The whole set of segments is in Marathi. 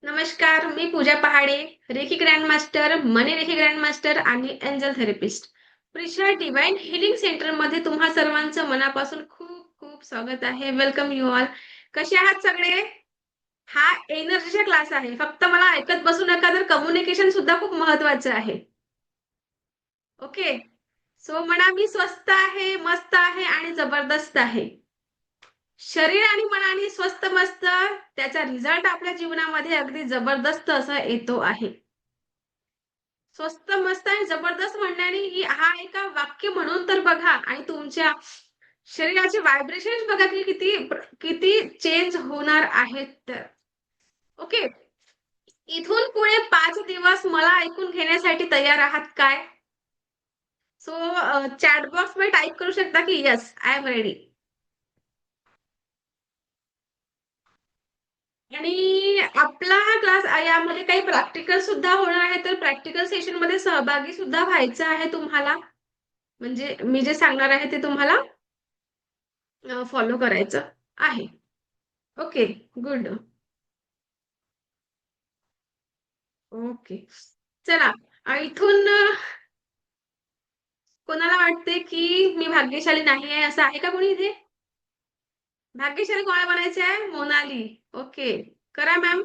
नमस्कार, मी पूजा पहाडे, रेकी ग्रँडमास्टर, मनी रेकी ग्रँडमास्टर आणि angel therapist. Prisha divine healing सेंटरमध्ये तुम्हा सर्वांचं मनापासून खूप खूप स्वागत आहे. Welcome you all. कसे आहात सगळे? हा एनर्जीचा क्लास आहे. फक्त मला ऐकत बसू नका, तर कम्युनिकेशन सुद्धा खूप महत्वाचं आहे. ओके. सो म्हणा मी स्वस्त आहे, मस्त आहे आणि जबरदस्त आहे. शरीर आणि मनाने स्वस्त मस्त त्याचा रिझल्ट आपल्या जीवनामध्ये अगदी जबरदस्त असा येतो आहे. स्वस्त मस्त आणि जबरदस्त म्हणण्याने हा एका वाक्य म्हणून तर बघा आणि तुमच्या शरीराचे व्हायब्रेशन बघा की किती किती चेंज होणार आहेत तर. ओके. इथून पुढे 5 दिवस मला ऐकून घेण्यासाठी तयार आहात काय? सो चॅट बॉक्स मध्ये टाईप करू शकता की येस आय एम रेडी. आणि आपला हा क्लास यामध्ये काही प्रॅक्टिकल सुद्धा होणार आहे, तर प्रॅक्टिकल सेशन मध्ये सहभागी सुद्धा व्हायचं आहे तुम्हाला. म्हणजे मी जे सांगणार आहे ते तुम्हाला फॉलो करायचं आहे. ओके. गुड. ओके. चला. इथून कोणाला वाटते की मी भाग्यशाली नाही आहे, असं आहे का कोणी इथे? भाग्यशाली कोणाला बनायचे आहे? मोनाली. ओके. करा मॅम.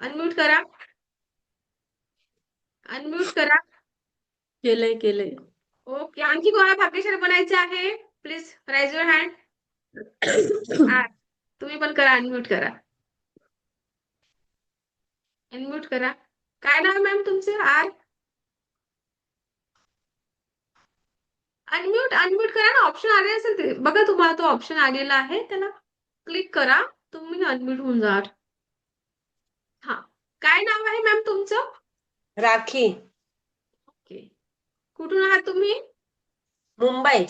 अनम्यूट करा. अनम्यूट करा. केलंय केलंय. ओके. आणखी कोणाला भाग्यशाली बनायचे आहे? Please rise your hand. तुम्ही पण करा. अनम्यूट करा. अनम्यूट करा. काय नाव मॅम तुमचं? अनम्यूट अनम्यूट करा ना. ऑप्शन आले असेल ते बघा. तुम्हाला तो ऑप्शन आलेला आहे, त्याला क्लिक करा. तुम्ही अनम्यूट होऊन जाल. हा. काय नाव आहे मॅम तुमचं? राखी. ओके. कुठून आहात तुम्ही? मुंबई.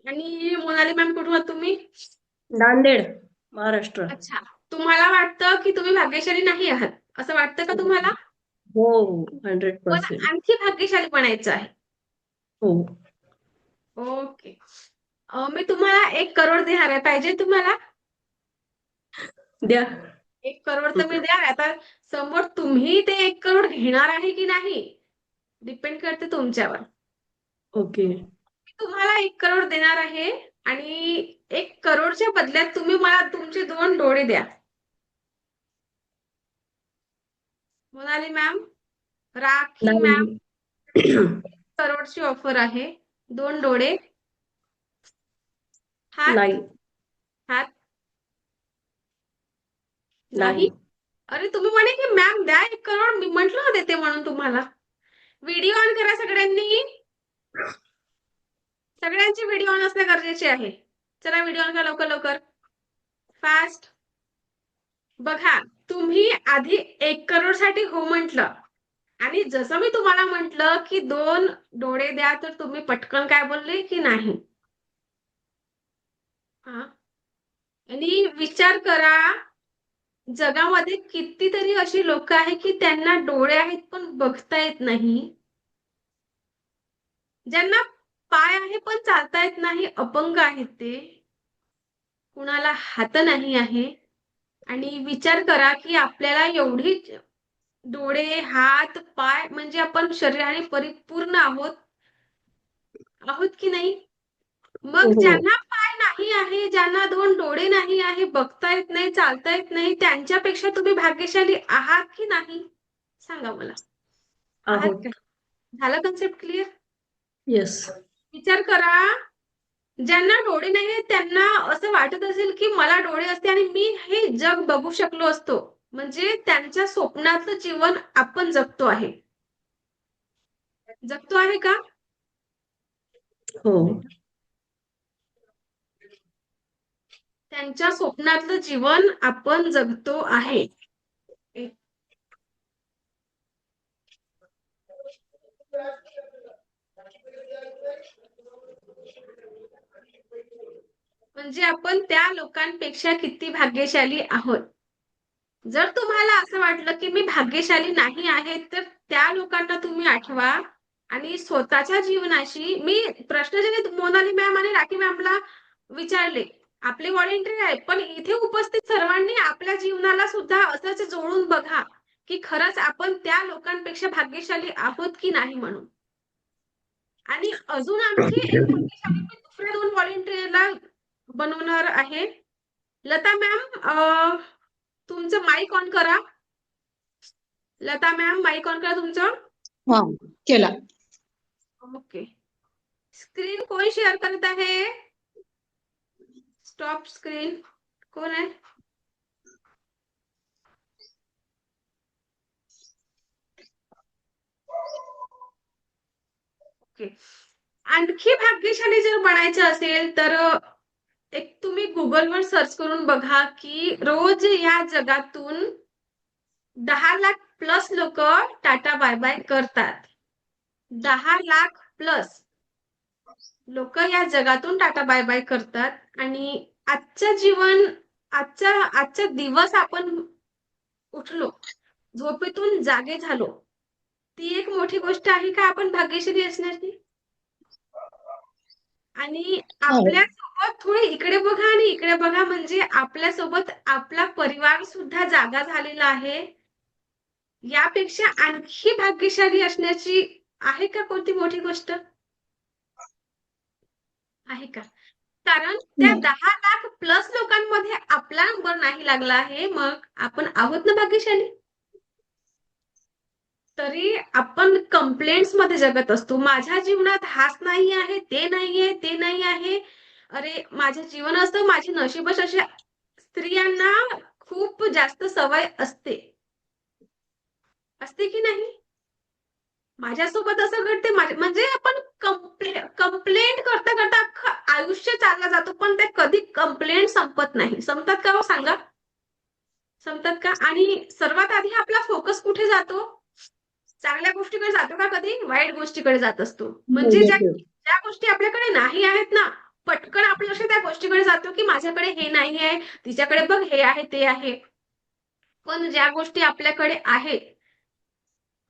आणि मोनाली मॅम कुठून आहात तुम्ही? नांदेड, महाराष्ट्र. अच्छा. तुम्हाला वाटतं की तुम्ही भाग्यशाली नाही आहात, असं वाटतं का तुम्हाला? हो, पण 100%. आणखी भाग्यशाली बनायचं आहे. हो. ओके. मी तुम्हाला 1 करोड देणार आहे. पाहिजे तुम्हाला? द्या. 1 करोड तर मी द्या. आता समोर तुम्ही ते 1 करोड घेणार आहे की नाही, डिपेंड करते तुमच्यावर. ओके. मी तुम्हाला 1 करोड देणार आहे आणि 1 करोडच्या बदल्यात तुम्ही मला तुमचे 2 डोळे द्या. मोनाली मॅम, राखी मॅम, नाही. 1 करोडची ऑफर आहे. 2 डोळे. हात. नाही. हात. नाही. नाही. अरे तुम्ही म्हणे की मॅम द्या 1 करोड. मी म्हंटल ना देते म्हणून तुम्हाला. व्हिडिओ ऑन करा सगळ्यांनी. सगळ्यांचे व्हिडिओ ऑन असणे गरजेचे आहे. चला व्हिडिओ ऑन करा लवकर लवकर. फास्ट. बघा, तुम्ही आधी 1 करोड साठी हो म्हटलं आणि जसं मी तुम्हाला म्हटलं की 2 डोळे द्या, तर तुम्ही पटकन काय बोलले की नाही. हा. आणि विचार करा, जगामध्ये कितीतरी अशी लोक आहेत की त्यांना डोळे आहेत पण बघता येत नाही. ज्यांना पाय आहे पण चालता येत नाही, अपंग आहेत ते. कुणाला हात नाही आहे. आणि विचार करा की आपल्याला एवढी डोळे, हात, पाय म्हणजे आपण शरीराने परिपूर्ण आहोत. आहोत की नाही? मग हो. ज्यांना पाय नाही आहे, ज्यांना 2 डोळे नाही आहे, बघता येत नाही, चालता येत नाही, त्यांच्यापेक्षा तुम्ही भाग्यशाली आहात की नाही? सांगा मला. आहात का? आहोत. झालं कन्सेप्ट क्लिअर? येस. विचार करा, ज्यांना डोळे नाहीये त्यांना असं वाटत असेल की मला डोळे असते आणि मी हे जग बघू शकलो असतो. म्हणजे त्यांच्या स्वप्नातलं जीवन आपण जगतो आहे. जगतो आहे का? हो. त्यांच्या स्वप्नातलं जीवन आपण जगतो आहे. म्हणजे आपण त्या लोकांपेक्षा किती भाग्यशाली आहोत. जर तुम्हाला असं वाटलं की मी भाग्यशाली नाही आहे, तर त्या लोकांना तुम्ही आठवा आणि स्वतःच्या जीवनाशी मी प्रश्न जे मोनाली मॅम आणि राखी मॅमला विचारले, आपले व्हॉलेंटियर आहे, पण इथे उपस्थित सर्वांनी आपल्या जीवनाला सुद्धा असंच जोडून बघा की खरंच आपण त्या लोकांपेक्षा भाग्यशाली आहोत की नाही म्हणून. आणि अजून आणखी एक भाग्यशाली मी दुसऱ्या 2 व्हॉलंटिअरला बनवणार आहे. लता मॅम, तुमचं माईक ऑन करा. लता मॅम, माईक ऑन करा तुमचं. हा केला. ओके. स्क्रीन कोण शेअर करत आहे? Stop screen. कोण आहे? ओके. आणखी भाग्यशाली जर बनायचं असेल तर एक तुम्ही गुगलवर सर्च करून बघा की रोज या जगातून 10 लाख प्लस लोक टाटा बाय बाय करतात. 10 लाख प्लस लोक या जगातून टाटा बाय बाय करतात आणि आजचा दिवस आपण उठलो, झोपेतून जागे झालो, ती एक मोठी गोष्ट आहे का आपण भाग्यशाली असण्याची? आणि आपल्यासोबत थोडे इकडे बघा आणि इकडे बघा, म्हणजे आपल्यासोबत आपला परिवार सुद्धा जागा झालेला आहे. यापेक्षा आणखी भाग्यशाली असण्याची आहे का कोणती मोठी गोष्ट? आहे का? कारण त्या 10 लाख प्लस लोकांमध्ये आपला नंबर नाही लागला आहे, मग आपण आहोत ना भाग्यशाली? तरी आपण कंप्लेंट्स मध्ये जगत असतो. माझ्या जीवनात हाच नाही आहे, ते नाहीये, ते नाही आहे. अरे, माझं जीवन असतं, माझी नशीबच अशी. स्त्रियांना खूप जास्त सवय असते. असते की नाही? माझ्यासोबत असं घडते, म्हणजे आपण कंप्लेंट करता करता अख्खं आयुष्य चाललं जातो, पण ते कधी कंप्लेंट संपत नाही. संपतात का हो सांगा? संपतात का? आणि सर्वात आधी आपला फोकस कुठे जातो? चांगल्या गोष्टीकडे जातो का कधी? वाईट गोष्टीकडे जात असतो. म्हणजे ज्या ज्या गोष्टी आपल्याकडे नाही आहेत ना, पटकन आपलं लक्ष त्या गोष्टीकडे जातो की माझ्याकडे हे नाही आहे, तिच्याकडे बघ हे आहे, ते आहे. पण ज्या गोष्टी आपल्याकडे आहेत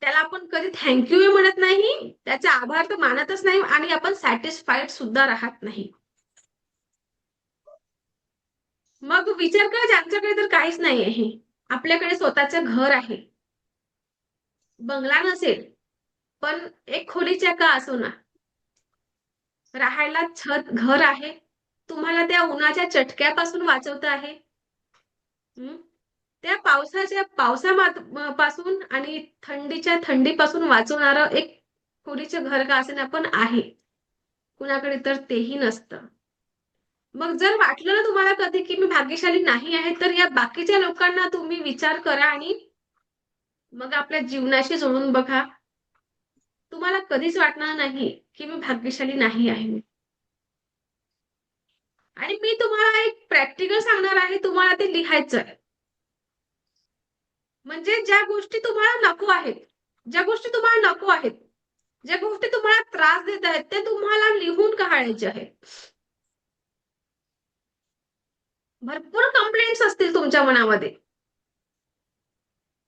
त्याला आपण कधी थँक्यू म्हणत नाही, त्याचा आभार तर मानतच नाही आणि आपण सॅटिस्फाईड सुद्धा राहत नाही. मग विचार करा, ज्यांच्याकडे तर काहीच नाही आहे, आपल्याकडे स्वतःचं घर आहे, बंगला नसेल पण एक खोलीच्या का असोना, राहायला छत घर आहे, तुम्हाला त्या उन्हाच्या चटक्यापासून वाचवत आहे. त्या पावसापासून आणि थंडीपासून वाचवणारं एक खोलीचं घर का असेना पण आहे. कुणाकडे तर तेही नसतं. मग जर वाटलं ना तुम्हाला कधी की मी भाग्यशाली नाही आहे, तर या बाकीच्या लोकांना तुम्ही विचार करा आणि मग आपल्या जीवनाशी जोडून बघा. तुम्हाला कधीच वाटणार नाही की मी भाग्यशाली नाही आहे. आणि मी तुम्हाला एक प्रॅक्टिकल सांगणार आहे, तुम्हाला ते लिहायचं आहे. म्हणजे ज्या गोष्टी तुम्हाला नको आहेत, ज्या गोष्टी तुम्हाला नको आहेत, ज्या गोष्टी तुम्हाला त्रास देत आहेत, ते तुम्हाला लिहून काढायचे आहेत. भरपूर कंप्लेंट्स असतील तुमच्या मनामध्ये,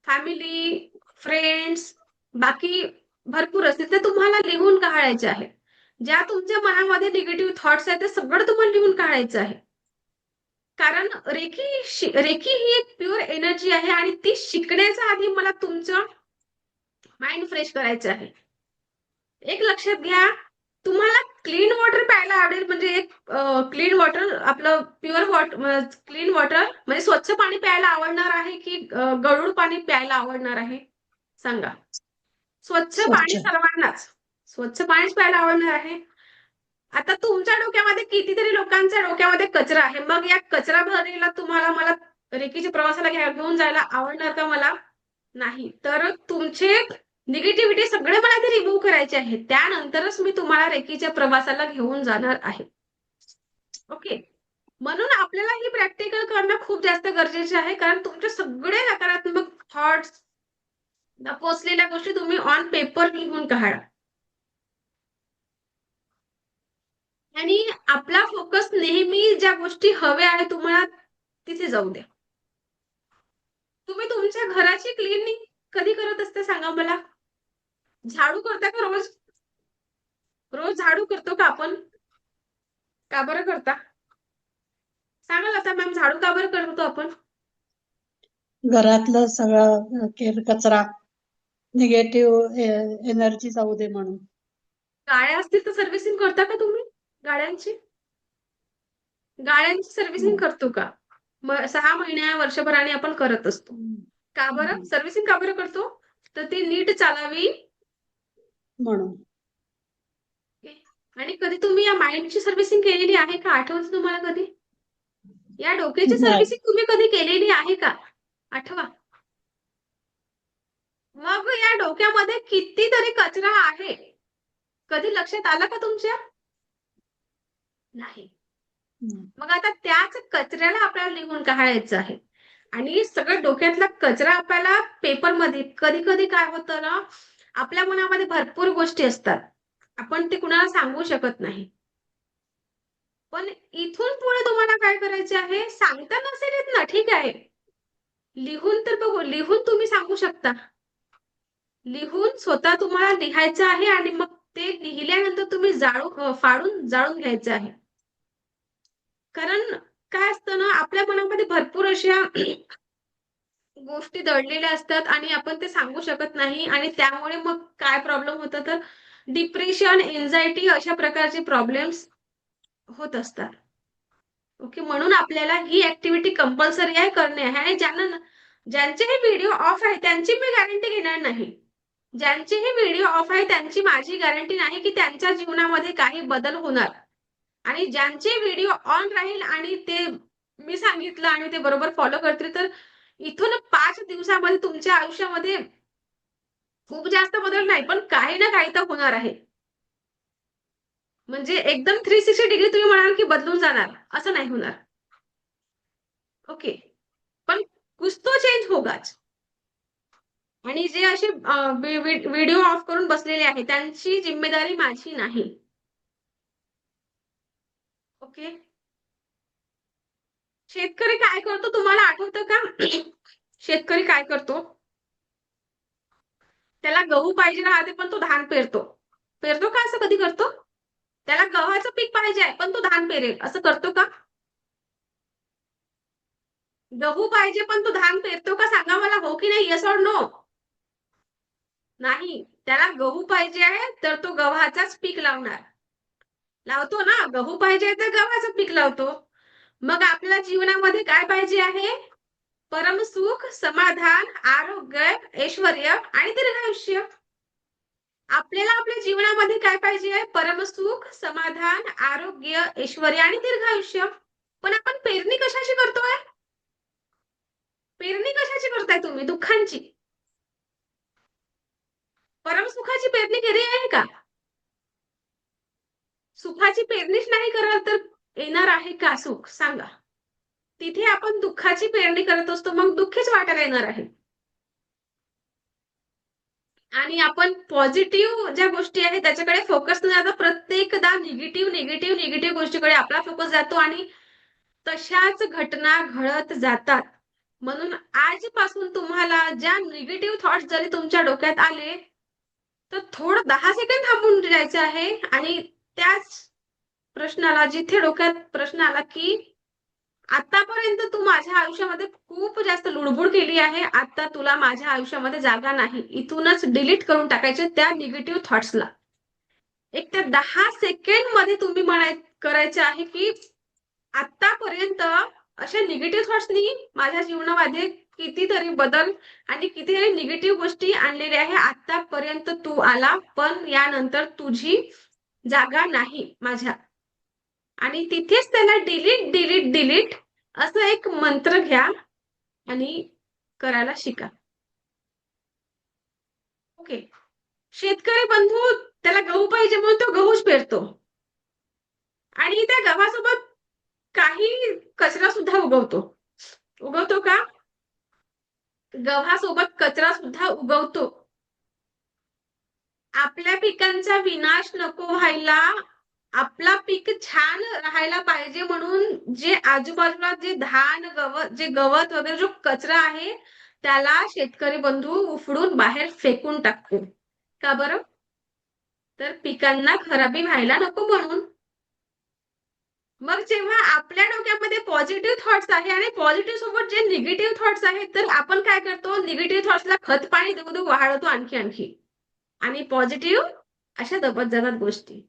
फॅमिली, फ्रेंड्स, बाकी भरपूर असतील, ते तुम्हाला लिहून काढायचे आहे. ज्या तुमच्या मनामध्ये निगेटिव्ह थॉट्स आहेत ते सगळं तुम्हाला लिहून काढायचं आहे. कारण रेकी ही एक प्युअर एनर्जी आहे आणि ती शिकण्याच्या आधी मला तुमचं माइंड फ्रेश करायचं आहे. एक लक्षात घ्या, तुम्हाला क्लीन वॉटर प्यायला आवडेल, म्हणजे एक क्लीन वॉटर, आपलं प्युअर वॉटर, क्लीन वॉटर म्हणजे स्वच्छ पाणी प्यायला आवडणार आहे की गढूळ पाणी प्यायला आवडणार आहे? सांगा. स्वच्छ पाणी सर्वांनाच, स्वच्छ पाणीच प्यायला आवडणार आहे. आता तुमच्या डोक्यामध्ये कितीतरी लोकांच्या डोक्यामध्ये कचरा आहे, मग या कचरा भरणीला तुम्हाला मला रेकीच्या प्रवासाला घेऊन जायला आवडणार का? मला नाही. तर तुमचे निगेटिव्हिटी सगळे मला ते रिमूव्ह करायचे आहे, त्यानंतरच मी तुम्हाला रेकीच्या प्रवासाला घेऊन जाणार आहे. ओके. म्हणून आपल्याला ही प्रॅक्टिकल करणं खूप जास्त गरजेचे आहे, कारण तुमचे सगळे नकारात्मक थॉट्स, पोचलेल्या गोष्टी तुम्ही ऑन पेपर लिहून काढा आणि आपला फोकस नेहमी ज्या गोष्टी हव्या आहे तुम्हाला तिथे जाऊ द्या. तुम्ही तुमच्या घराची क्लिनिंग कधी करत असता सांगा मला? झाडू करता का रोज? रोज झाडू करतो का आपण? का बरं करता? सांगा लता मॅम, झाडू का बरं करतो आपण? घरातलं सगळं कचरा निगेटिव्ह एनर्जी जाऊ दे म्हणून. गाड्या असतील तर सर्व्हिसिंग करता का तुम्ही गाड्यांची? गाड्यांची सर्व्हिसिंग हम्म. करतो का? 6 महिन्या वर्षभराने आपण करत असतो. का बरं? हम्म. सर्व्हिसिंग का बरं करतो? तर ती नीट चालावी म्हणून. आणि कधी तुम्ही या माइंडची सर्व्हिसिंग केलेली आहे का? आठवतं तुम्हाला कधी? या डोक्याची नाही. सर्व्हिसिंग तुम्ही कधी केलेली आहे का? आठवा. मग या डोक्यामध्ये कितीतरी कचरा आहे. कधी लक्षात आला का तुमच्या? नाही. हम्म. मग आता त्याच कचऱ्याला आपल्याला लिहून काढायचं आहे. आणि सगळं डोक्यातला कचरा आपल्याला पेपरमध्ये कधी-कधी काय होतं ना, आपल्या मनामध्ये भरपूर गोष्टी असतात. आपण ते कुणाला सांगू शकत नाही. पण इथून पुढे तुम्हाला काय करायचे आहे, सांगता नसेल येत ना, ठीक आहे. लिहून तर बघू, लिहून तुम्ही सांगू शकता. लिहून स्वतः तुम्हाला लिहायचं आहे आणि मग ते लिहिल्यानंतर तुम्ही फाडून जाळून घ्यायचं आहे. कारण काय असतं ना, आपल्या मनामध्ये भरपूर अशा गोष्टी दडलेल्या असतात आणि आपण ते सांगू शकत नाही आणि त्यामुळे मग काय प्रॉब्लेम होतं तर डिप्रेशन, एन्झायटी अशा प्रकारचे प्रॉब्लेम्स होत असतात. ओके. म्हणून आपल्याला ही ॲक्टिव्हिटी कंपल्सरी आहे, करणे आहे आणि ज्यांचे हे व्हिडिओ ऑफ आहे त्यांची मी गॅरंटी घेणार नाही. ज्यांचे हे व्हिडिओ ऑफ आहे त्यांची माझी गॅरंटी नाही की त्यांच्या जीवनामध्ये काही बदल होणार आणि ज्यांचे व्हिडिओ ऑन राहील आणि ते मी सांगितलं आणि ते बरोबर फॉलो करतील तर इथून 5 दिवसामध्ये तुमच्या आयुष्यामध्ये खूप जास्त बदल नाही, पण काही ना काही तर होणार आहे. म्हणजे एकदम 360 डिग्री तुम्ही म्हणाल की बदलून जाणार, असं नाही होणार. ओके. पण कुछ तो चेंज होगाच. आणि जे असे व्हिडिओ ऑफ करून बसलेले आहेत, त्यांची जिम्मेदारी माझी नाही. ओके. शेतकरी काय करतो तुम्हाला आठवतं का? शेतकरी काय करतो? त्याला गहू पाहिजे राहते, पण तो धान पेरतो. पेरतो का असं कधी करतो? त्याला गव्हाचं पीक पाहिजे आहे, पण तो धान पेरेल. असं करतो का? गहू पाहिजे, पण तो धान पेरतो का? सांगा मला हो की नाही? Yes or no? नाही. त्याला गहू पाहिजे आहे, तर तो गव्हाचाच पीक लावणार. लावतो ना? गहू पाहिजे तर गव्हाचं पीक लावतो. मग आपल्याला जीवनामध्ये काय पाहिजे आहे? परमसुख, समाधान, आरोग्य, ऐश्वर्य आणि दीर्घायुष्य. आपल्याला आपल्या जीवनामध्ये काय पाहिजे आहे? परमसुख, समाधान, आरोग्य, ऐश्वर्य आणि दीर्घायुष्य. पण आपण पेरणी कशाची करतोय? पेरणी कशाची करताय तुम्ही? दुःखांची. परमसुखाची पेरणी केली आहे का? सुखाची पेरणीच नाही कराल तर येणार आहे का सुख? सांगा. तिथे आपण दुःखाची पेरणी करत असतो, मग दुःखच वाटायला येणार आहे. आणि आपण पॉझिटिव्ह ज्या गोष्टी आहेत त्याच्याकडे फोकस न जाता प्रत्येकदा निगेटिव्ह गोष्टीकडे आपला फोकस जातो आणि तशाच घटना घडत जातात. म्हणून आजपासून तुम्हाला ज्या निगेटिव्ह थॉट्स जरी तुमच्या डोक्यात आले, तर थोडं 10 सेकंद थांबून जायचं आहे आणि त्याच प्रश्नाला जिथे डोक्यात प्रश्न आला, की आतापर्यंत तू माझ्या आयुष्यामध्ये खूप जास्त लुडबुड केली आहे. आता तुला माझ्या आयुष्यामध्ये जागा नाही. इथूनच डिलीट करून टाकायचे त्या निगेटिव्ह थॉट्सला. एक त्या 10 सेकंडमध्ये तुम्ही करायचे आहे, की आतापर्यंत अशा निगेटिव्ह थॉट्सनी माझ्या जीवनामध्ये कितीतरी बदल आणि कितीतरी निगेटिव्ह गोष्टी आणलेल्या आहे. आतापर्यंत तू आला, पण यानंतर तुझी जागा नाही माझ्या. आणि तिथेच त्याला डिलीट असं एक मंत्र घ्या आणि करायला शिका. ओके. शेतकरी बंधू त्याला गहू पाहिजे म्हणून तो गहूच पेरतो. आणि त्या गव्हासोबत काही कचरा सुद्धा उगवतो. उगवतो का? गव्हासोबत कचरा सुद्धा उगवतो. आपल्या पिकांचा विनाश नको व्हायला, आपला पीक छान राहायला पाहिजे म्हणून जे आजूबाजूला जे धान, गवत वगैरे जो कचरा आहे, त्याला शेतकरी बंधू उफडून बाहेर फेकून टाकतो. का बरं? तर पिकांना खराबी व्हायला नको म्हणून. मग जेव्हा आपल्या डोक्यामध्ये पॉझिटिव्ह थॉट्स आहे आणि पॉझिटिव्ह सोबत जे निगेटिव्ह थॉट्स आहेत, तर आपण काय करतो, निगेटिव्ह थॉट्सला खत पाणी देऊ देऊ वाढवतो आणखी आणखी, आणि पॉझिटिव्ह अशा दबत जातात गोष्टी.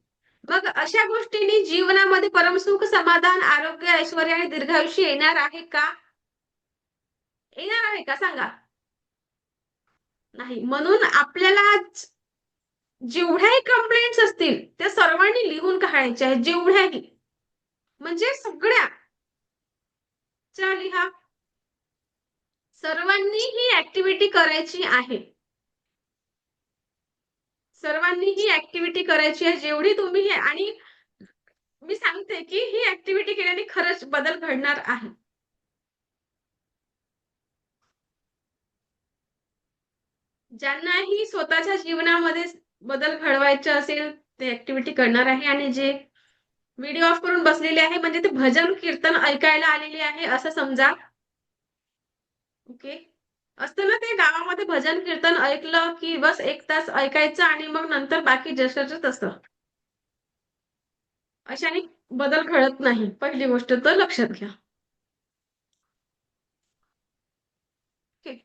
मग अशा गोष्टींनी जीवनामध्ये परमसुख, समाधान, आरोग्य, ऐश्वर्य आणि दीर्घायुष्य येणार आहे का? येणार आहे का सांगा? नाही. म्हणून आपल्याला जेवढ्याही कंप्लेंट्स असतील त्या सर्वांनी लिहून काढायच्या आहेत, जेवढ्याही, म्हणजे सगळ्या च्या लिहा. सर्वांनी ही ऍक्टिव्हिटी करायची आहे. सर्वांनी ही ऍक्टिव्हिटी करायची आहे, जेवढी तुम्ही हे, आणि मी सांगते की ही ऍक्टिव्हिटी केल्याने खरंच बदल घडणार आहे. ज्यांनाही स्वतःच्या जीवनामध्ये बदल घडवायचे असेल ते ऍक्टिव्हिटी करणार आहे, आणि जे व्हिडिओ ऑफ करून बसलेले आहे म्हणजे ते भजन कीर्तन ऐकायला आलेले आहे असं समजा. ओके. असतं ना ते गावामध्ये भजन कीर्तन ऐकलं की बस 1 तास ऐकायचं आणि मग नंतर बाकी जसंच्या तसं. अशाने बदल घडत नाही. पहिली गोष्ट तर लक्षात घ्या. ओके.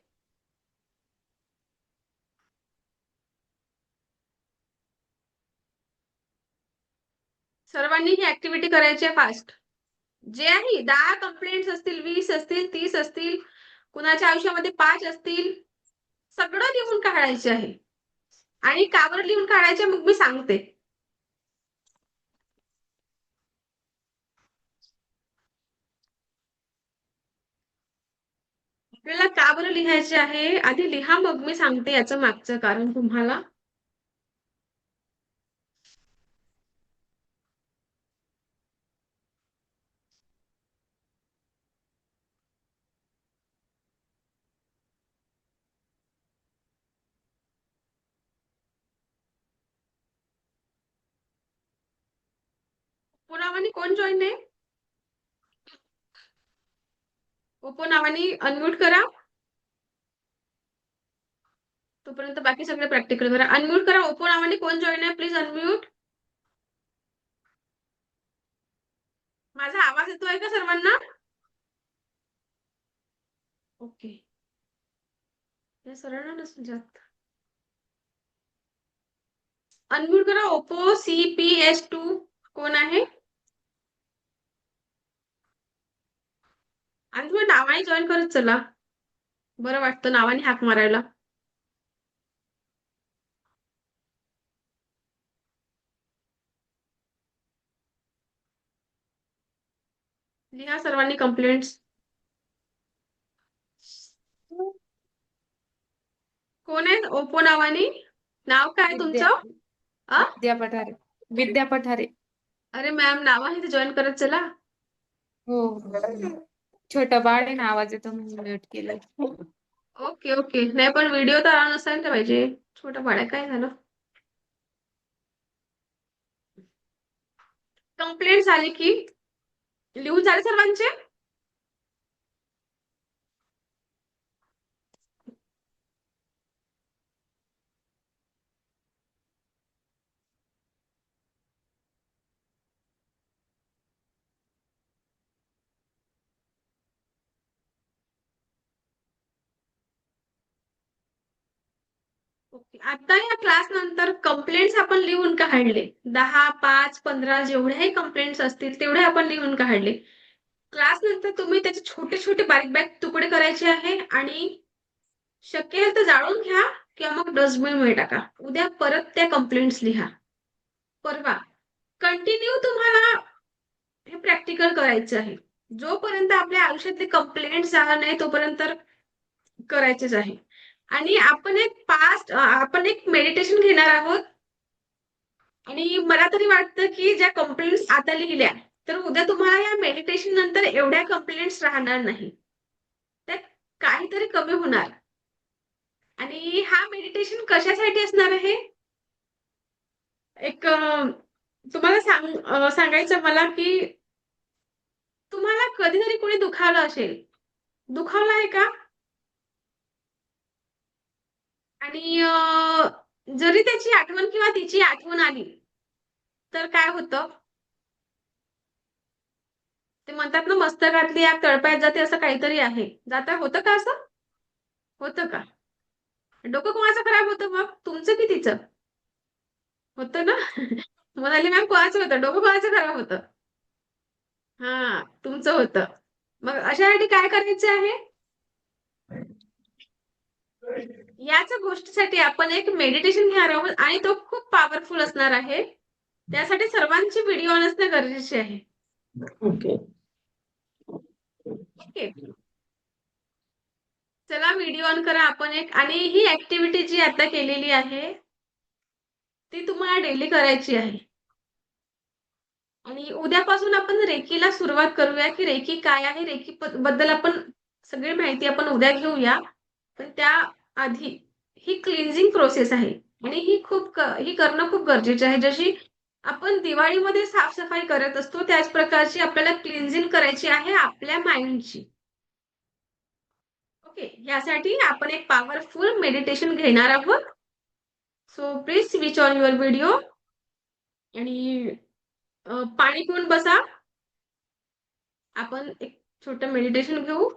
सर्वांनी ही ऍक्टिव्हिटी करायची आहे फास्ट. जे आहे 10 कंप्लेंट्स असतील, 20 असतील, 30 असतील, कुणाच्या आयुष्यामध्ये 5 असतील, सगळं लिहून काढायचे आहे. आणि का बरं लिहून काढायचे मग मी सांगते. आपल्याला का बरं लिहायचे आहे? आधी लिहा, मग मी सांगते याचं मागचं कारण तुम्हाला. ओप्पो नावाने कोण जॉईन आहे? ओप्पो नावाने अनम्यूट करा. तोपर्यंत बाकी सगळे प्रॅक्टिकल करा. अनम्यूट करा. ओप्पो नावाने कोण जॉईन आहे? Please unmute. माझा आवाज येतोय का सर्वांना? ओके. या सर्वांना नसेल जात. अनम्यूट करा. ओप्पो CPS2 कोण आहे? आणि तुम्ही नावाने जॉईन करत चला. बरं वाटतं नावाने हाक मारायला. लिहा सर्वांनी कंप्लेंट्स. कोण आहे ओप्पो नावाने? नाव काय विद्या तुमचं? अ? विद्या पठारे. विद्या पठारे. अरे मॅम, नाव आहे ते जॉईन करत चला. हो. छोटं बाळ आहे ना, आवाज येतो म्हणून म्यूट केलं. Okay okay. नाही पण व्हिडिओ तर ऑन असायला पाहिजे. छोटं बाळ आहे, काय झालं? कंप्लेंट झाली की लिहून झाले सर्वांचे? ओके. आता या क्लास नंतर कंप्लेंट्स आपण लिहून काढले. 10, 5, 15 जेवढ्याही कंप्लेंट्स असतील तेवढे आपण लिहून काढले. क्लास नंतर तुम्ही त्याचे छोटे छोटे बारीक बारीक तुकडे करायचे आहे आणि शक्य आहे तर जाळून घ्या किंवा मग डस्टबिन मध्ये टाका. उद्या परत त्या कंप्लेंट्स लिहा. परवा कंटिन्यू तुम्हाला हे प्रॅक्टिकल करायचं आहे. जोपर्यंत आपल्या आयुष्यातले कंप्लेंट्स जाणार नाही तोपर्यंत करायचेच आहे. आणि आपण एक मेडिटेशन घेणार आहोत. आणि मला तरी वाटतं की ज्या कंप्लेंट्स आता लिहिल्या, तर उद्या तुम्हाला या मेडिटेशन नंतर एवढ्या कंप्लेंट्स राहणार नाही. त्या काहीतरी कमी होणार. आणि हा मेडिटेशन कशासाठी असणार आहे? एक तुम्हाला सांगायचं मला की तुम्हाला कधीतरी कोणी दुखावलं असेल. दुखावलं आहे का? आणि जरी त्याची आठवण किंवा तिची आठवण आली, तर काय होतं? ते म्हणतात ना मस्तकातली आग तळपायात जाते असं काहीतरी आहे. होतं का असं? होतं का? डोकं कोणाचं खराब होतं मग? तुमचं की तिचं? होतं ना? म्हणाली मॅम कोणाचं होतं? डोकं कोणाचं खराब होतं? हां, तुमचं होतं. मग अशासाठी काय करायचं आहे? याच गोष्टीसाठी आपण एक मेडिटेशन घेणार आहोत आणि तो खूप पॉवरफुल असणार आहे. त्यासाठी सर्वांची व्हिडिओ ऑन असणं गरजेचे आहे. ओके. ठीक आहे. चला व्हिडिओ ऑन करा आपण एक आणि ही ऍक्टिव्हिटी जी आता केलेली आहे ती तुम्हाला डेली करायची आहे. आणि उद्यापासून आपण रेकीला सुरुवात करूया की रेकी काय आहे रेकी बद्दल आपण सगळी माहिती आपण उद्या घेऊया. पण त्या आधी ही क्लिन्झिंग प्रोसेस आहे आणि ही करणं खूप गरजेचं आहे. जशी आपण दिवाळीमध्ये साफसफाई करत असतो त्याच प्रकारची आपल्याला क्लिन्झिंग करायची आहे आपल्या माइंडची. ओके, यासाठी आपण एक पॉवरफुल मेडिटेशन घेणार आहोत. So please switch on your video आणि पाणी पिऊन बसा. आपण एक छोटं मेडिटेशन घेऊ.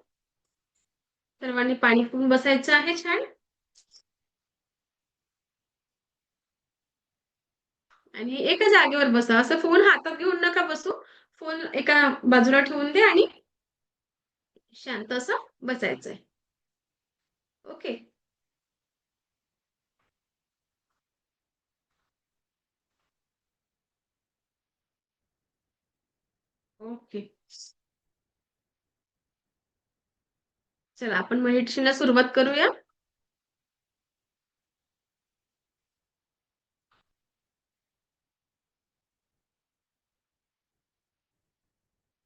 सर्वांनी पाणी पिऊन बसायचं आहे छान. आणि एका जागेवर बसा. असं फोन हातात घेऊन नका बसू. फोन एका बाजूला ठेवून द्या आणि शांत असं बसायचंय. ओके. ओके. चला आपण मेडिटेशनला सुरुवात करूया.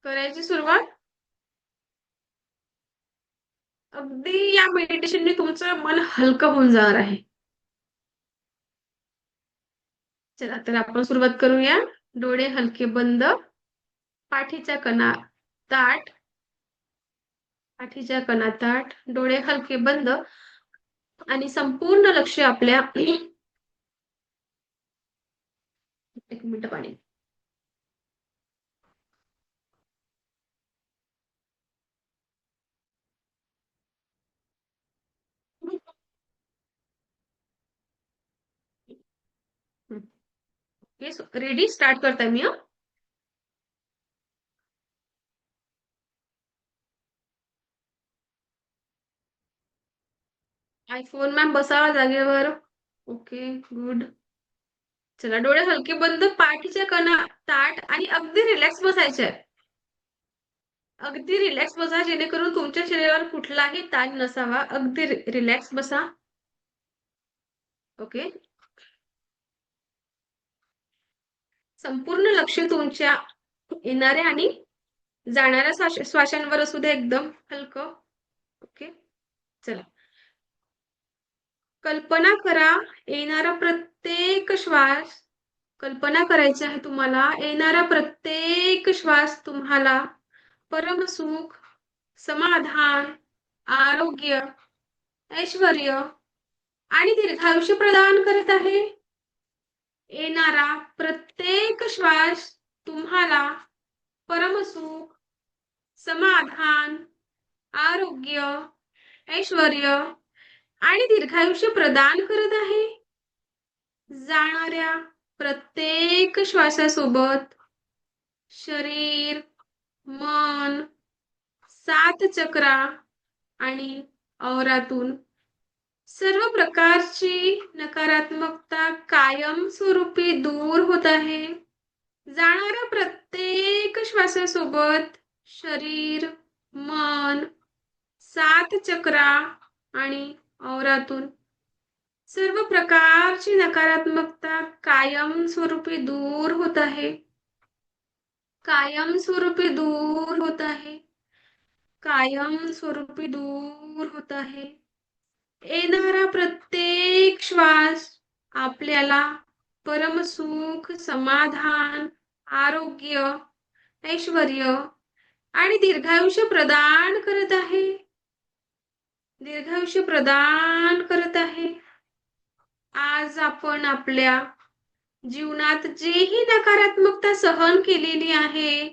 करायची सुरुवात. अगदी या मेडिटेशनने तुमचं मन हलकं होऊन जाणार आहे. चला तर आपण सुरुवात करूया. डोळे हलके बंद. पाठीच्या कणा ताठ. पाठीच्या कणा ताठ. डोळे हलके बंद आणि संपूर्ण लक्ष आपल्या एक मिनिट पाणी. रेडी स्टार्ट करताय मी. आयफोन मॅम बसा जागेवर. Okay good. चला डोळे हलके बंद. पाठीच्या कणा ताठ आणि अगदी रिलॅक्स बसायचे. अगदी रिलॅक्स बसा जेणेकरून तुमच्या शरीरावर कुठलाही ताण नसावा. अगदी रिलॅक्स बसा. ओके. संपूर्ण लक्ष तुमच्या येणाऱ्या आणि जाणाऱ्या श्वासांवर असू दे एकदम हलकं. ओके. चला कल्पना करा येणारा प्रत्येक श्वास. कल्पना करायची आहे तुम्हाला येणारा प्रत्येक श्वास तुम्हाला परमसुख, समाधान, आरोग्य, ऐश्वर्य आणि दीर्घायुष्य प्रदान करत आहे. येणारा प्रत्येक श्वास तुम्हाला परमसुख, समाधान, आरोग्य, ऐश्वर्य आणि दीर्घायुष्य प्रदान करत आहे. जाणाऱ्या प्रत्येक श्वासासोबत शरीर, मन, 7 चक्रा आणि औरातून सर्व प्रकारची नकारात्मकता कायमस्वरूपी दूर होत आहे. जाणाऱ्या प्रत्येक श्वासासोबत शरीर, मन, 7 चक्रा आणि औरातून सर्व प्रकारची नकारात्मकता कायमस्वरूपी दूर होत आहे. कायमस्वरूपी दूर होत आहे. कायमस्वरूपी दूर होत आहे. येणारा प्रत्येक श्वास आपल्याला परमसुख, समाधान, आरोग्य, ऐश्वर्य आणि दीर्घायुष्य प्रदान करत आहे. दीर्घायुष्य प्रदान करत आहे. आज आपण आपल्या जीवनात जेही नकारात्मकता सहन केलेली आहे,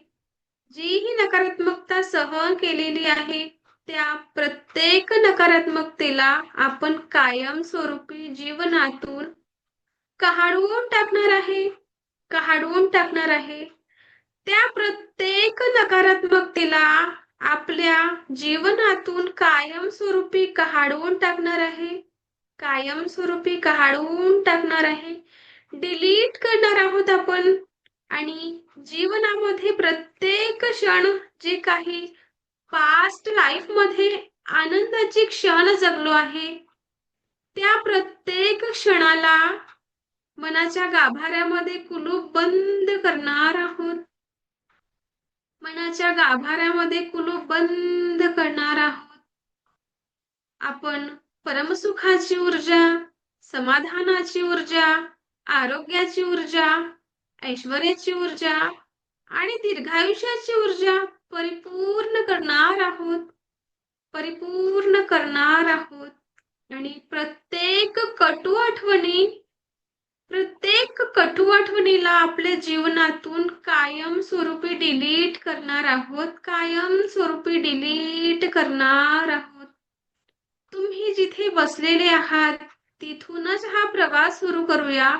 जीही नकारात्मकता सहन केलेली आहे, त्या प्रत्येक नकारात्मकतेला आपण कायमस्वरूपी जीवनातून काढून टाकणार आहे, काढून टाकणार आहे. त्या प्रत्येक नकारात्मकतेला आपल्या जीवनातून कायमस्वरूपी काढून टाकणार आहे, कायमस्वरूपी काढून टाकणार आहे, डिलीट करणार आहोत आपण. आणि जीवनामध्ये प्रत्येक क्षण जे काही पास्ट लाईफ मध्ये आनंदाचे क्षण जगलो आहे, त्या प्रत्येक क्षणाला मनाच्या गाभाऱ्यामध्ये कुलूप बंद करणार आहोत. मनाच्या गाभाऱ्यामध्ये कुलूप बंद करणार आहोत. आपण परमसुखाची ऊर्जा, समाधानाची ऊर्जा, आरोग्याची ऊर्जा, ऐश्वर्याची ऊर्जा आणि दीर्घायुष्याची ऊर्जा परिपूर्ण करणार आहोत, परिपूर्ण करणार आहोत. आणि प्रत्येक कटू आठवणीला आपल्या जीवनातून कायमस्वरूपी डिलीट करणार आहोत, कायमस्वरूपी डिलीट करणार आहोत. तुम्ही जिथे बसलेले आहात तिथूनच हा प्रवास सुरू करूया.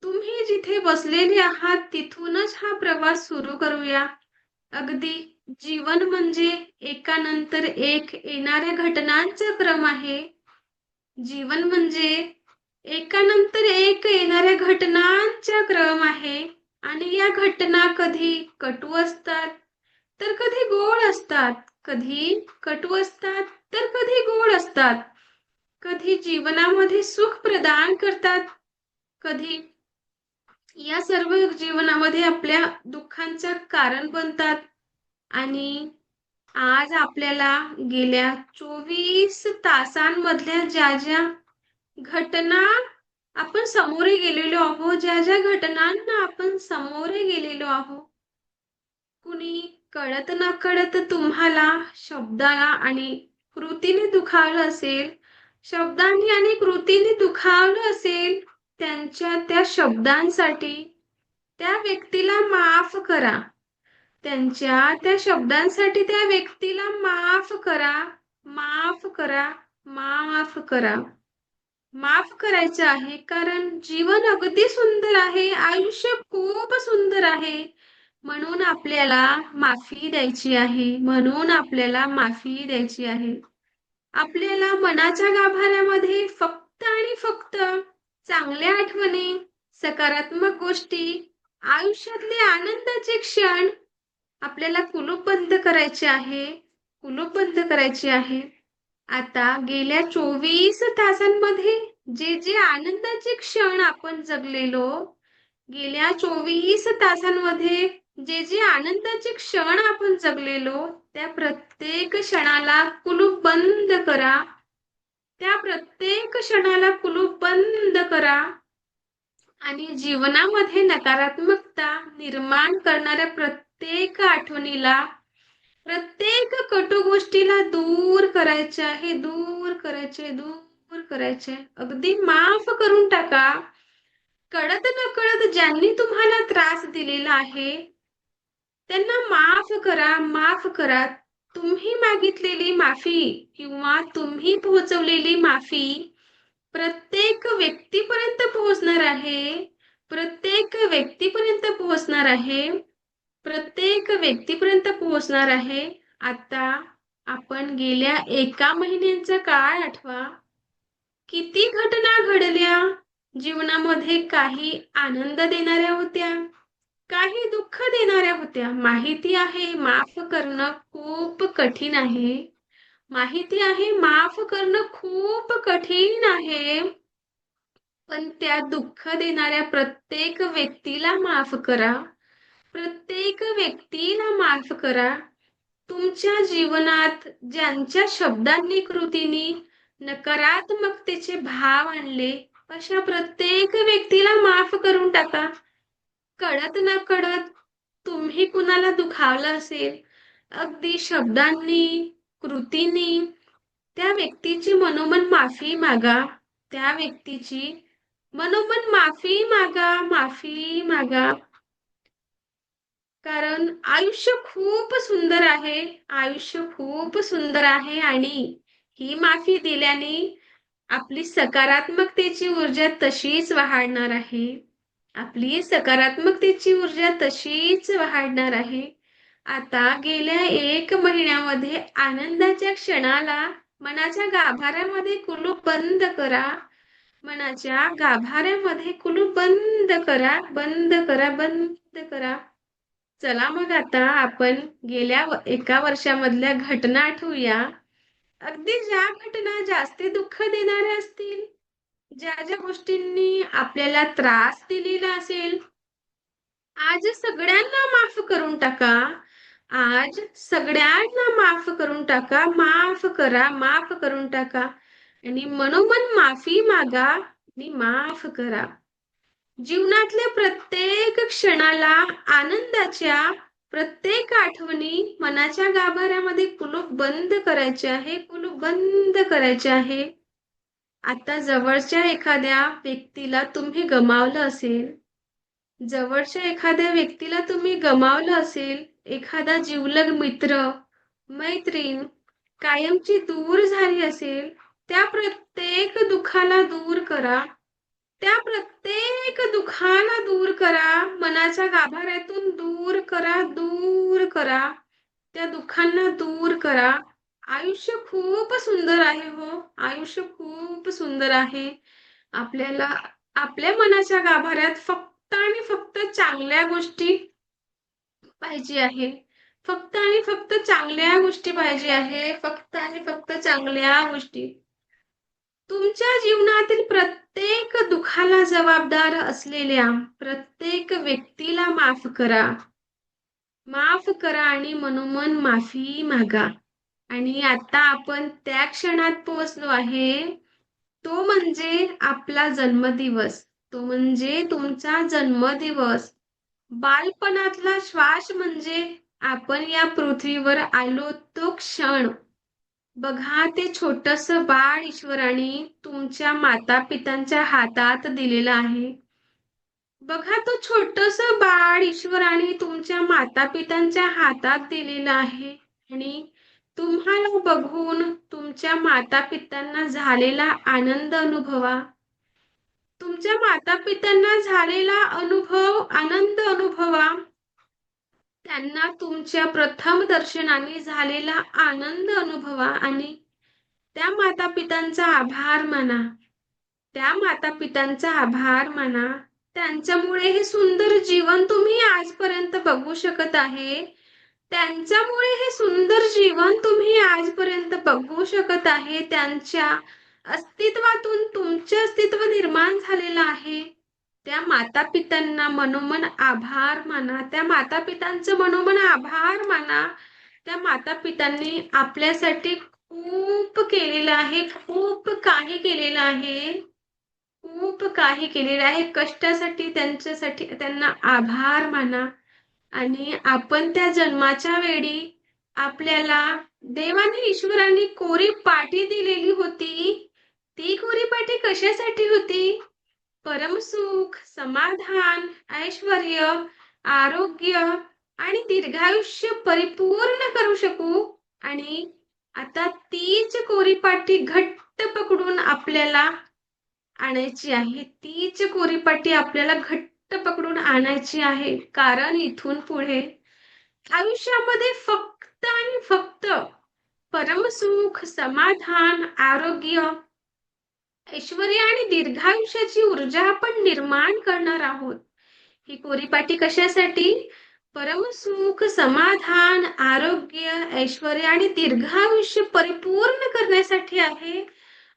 तुम्ही जिथे बसलेले आहात तिथूनच हा प्रवास सुरू करूया. अगदी जीवन म्हणजे एकानंतर एक येणाऱ्या घटनांचा क्रम आहे. जीवन म्हणजे एकानंतर एक येणाऱ्या घटनांचा क्रम आहे. आणि या घटना कधी कटू असतात तर कधी गोड असतात, कधी कटू असतात तर कधी गोड असतात, कधी जीवनामध्ये सुख प्रदान करतात, कधी या सर्व जीवनामध्ये आपल्या दुःखांचं कारण बनतात. आणि आज आपल्याला गेल्या 24 तासांमधल्या ज्या ज्या घटना आपण सामोरे गेलेलो आहोत, ज्या ज्या घटनांना आपण सामोरे गेलेलो आहोत, कुणी कळत नकळत तुम्हाला शब्दाला आणि कृतीने दुखावलं असेल, शब्दांनी आणि कृतीने दुखावलं असेल, त्यांच्या त्या शब्दांसाठी त्या व्यक्तीला माफ करा. त्यांच्या त्या शब्दांसाठी त्या व्यक्तीला माफ करा, माफ करा, माफ करा. माफ करायचं आहे, कारण जीवन अगदी सुंदर आहे, आयुष्य खूप सुंदर आहे. म्हणून आपल्याला माफी द्यायची आहे, म्हणून आपल्याला माफी द्यायची आहे. आपल्याला मनाच्या गाभाऱ्यामध्ये फक्त आणि फक्त चांगल्या आठवणी, सकारात्मक गोष्टी, आयुष्यातले आनंदाचे क्षण आपल्याला कुलूप बंद करायचे आहे, कुलूप बंद करायचे आहे. आता गेल्या 24 तासांमध्ये जे जे आनंदाचे क्षण आपण जगलेलो, गेल्या 24 तासांमध्ये जे जे आनंदाचे क्षण आपण जगलेलो, त्या प्रत्येक क्षणाला कुलूप बंद करा. त्या प्रत्येक क्षणाला कुलूप बंद करा. आणि जीवनामध्ये नकारात्मकता निर्माण करणाऱ्या प्रत्येक आठवणीला, प्रत्येक कटू गोष्टीला दूर करायचे आहे, दूर करायचे, दूर करायचे. अगदी माफ करून टाका. कळत नकळत ज्यांनी तुम्हाला त्रास दिलेला आहे त्यांना माफ करा, माफ करा. तुम्ही मागितलेली माफी किंवा तुम्ही पोहोचवलेली माफी प्रत्येक व्यक्तीपर्यंत पोहोचणार आहे, प्रत्येक व्यक्तीपर्यंत पोहोचणार आहे, प्रत्येक व्यक्तीपर्यंत पोहोचणार आहे. आता आपण गेल्या 1 महिन्याचा काळ आठवा. किती घटना घडल्या जीवनामध्ये, काही आनंद देणाऱ्या होत्या, काही दुःख देणाऱ्या होत्या. माहिती आहे माफ करणं खूप कठीण आहे, माहिती आहे माफ करणं खूप कठीण आहे. पण त्या दुःख देणाऱ्या प्रत्येक व्यक्तीला माफ करा, प्रत्येक व्यक्तीला माफ करा. तुमच्या जीवनात ज्यांच्या शब्दांनी कृतीने नकारात्मकतेचे भाव आणले, अशा प्रत्येक व्यक्तीला माफ करून टाका. कळत नकळत तुम्ही कुणाला दुखावलं असेल, अगदी शब्दांनी, कृतीने, त्या व्यक्तीची मनोमन माफी मागा. त्या व्यक्तीची मनोमन माफी मागा, माफी मागा. कारण आयुष्य खूप सुंदर आहे. आयुष्य खूप सुंदर आहे आणि ही माफी दिल्याने आपली सकारात्मकतेची ऊर्जा तशीच वाढणार आहे. आपली सकारात्मकतेची ऊर्जा तशीच वाढणार आहे. आता गेल्या 1 महिन्यामध्ये आनंदाच्या क्षणाला मनाच्या गाभाऱ्यामध्ये कुलूप बंद करा. मनाच्या गाभाऱ्यामध्ये कुलूप बंद करा, बंद करा, बंद करा. चला मग आता आपण गेल्या एका वर्षामधल्या घटना आठवूया. अगदी ज्या घटना जास्ती दुःख देणाऱ्या असतील, ज्या ज्या गोष्टींनी आपल्याला त्रास दिलेला असेल, आज सगळ्यांना माफ करून टाका. आज सगळ्यांना माफ करून टाका. माफ करा, माफ करून टाका. आणि मनोमन माफी मागा आणि माफ करा. जीवनातल्या प्रत्येक क्षणाला आनंदाच्या प्रत्येक आठवणी मनाच्या गाभाऱ्यामध्ये कुलूप बंद करायचे आहे, कुलूप बंद करायचे आहे. आता जवळच्या एखाद्या व्यक्तीला तुम्ही गमावलं असेल, जवळच्या एखाद्या व्यक्तीला तुम्ही गमावलं असेल, एखादा जिवलग मित्र, मैत्रीण कायमची दूर झाली असेल, त्या प्रत्येक दुःखाला दूर करा. त्या प्रत्येक दुःखाला दूर करा. मनाच्या गाभाऱ्यातून दूर करा, दूर करा. त्या दुःखांना दूर करा. आयुष्य खूप सुंदर आहे हो. आयुष्य खूप सुंदर आहे. आपल्याला आपल्या मनाच्या गाभाऱ्यात फक्त आणि फक्त चांगल्या गोष्टी पाहिजे आहे. फक्त आणि फक्त चांगल्या गोष्टी पाहिजे आहे. फक्त आणि फक्त चांगल्या गोष्टी. तुमच्या जीवनातील प्रत्येक दुःखाला जबाबदार असलेल्या प्रत्येक व्यक्तीला माफ करा. माफ करा आणि मनोमन माफी मागा. आणि आता आपण त्या क्षणात पोहोचलो आहे. तो म्हणजे आपला जन्मदिवस. तो म्हणजे तुमचा जन्मदिवस. बालपणातला श्वास म्हणजे आपण या पृथ्वीवर आलो तो क्षण. बघा ते छोटंसं बाळ ईश्वराने तुमच्या माता-पित्यांच्या हातात दिलेलं आहे. बघा तो छोटंसं बाळ ईश्वराने तुमच्या माता-पित्यांच्या हातात दिलेलं आहे आणि तुम्हाला बघून तुमच्या माता-पित्यांना झालेला आनंद अनुभवा. तुमच्या माता-पित्यांना झालेला आनंद अनुभवा. त्यांना तुमच्या प्रथम दर्शनाने झालेला आनंद अनुभवा आणि त्या माता-पित्यांचा आभार माना. त्या माता-पित्यांचा आभार माना. त्यांच्यामुळे हे सुंदर जीवन तुम्ही आजपर्यंत बघू शकत आहे. त्यांच्यामुळे हे सुंदर जीवन तुम्ही आजपर्यंत बघू शकत आहे. त्यांच्या अस्तित्वातून तुमचे अस्तित्व निर्माण झालेलं आहे. त्या माता-पित्यांना मनोमन आभार माना. त्या माता-पित्यांचं मनोमन आभार माना. त्या माता-पित्यांनी आपल्यासाठी खूप केलेलं आहे. खूप काही केलेलं आहे. खूप काही केलेलं आहे. कष्टासाठी त्यांच्यासाठी त्यांना आभार माना. आणि आपण त्या जन्माच्या वेळी आपल्याला देवाने ईश्वराने कोरी पाटी दिलेली होती. ती कोरी पाटी कशासाठी होती? परमसुख, समाधान, ऐश्वर्य, आरोग्य आणि दीर्घायुष्य परिपूर्ण करू शकू. आणि आता तीच कोरी पाटी घट्ट पकडून आपल्याला आणायची आहे. तीच कोरी पाटी आपल्याला घट्ट पकडून आणायची आहे. कारण इथून पुढे आयुष्यामध्ये फक्त आणि फक्त परमसुख, समाधान, आरोग्य, ऐश्वर्य आणि दीर्घायुष्याची ऊर्जा आपण निर्माण करणार आहोत. ही कोरीपाटी कशासाठी? परमसुख, समाधान, आरोग्य, ऐश्वर्य आणि दीर्घायुष्य परिपूर्ण करण्यासाठी आहे.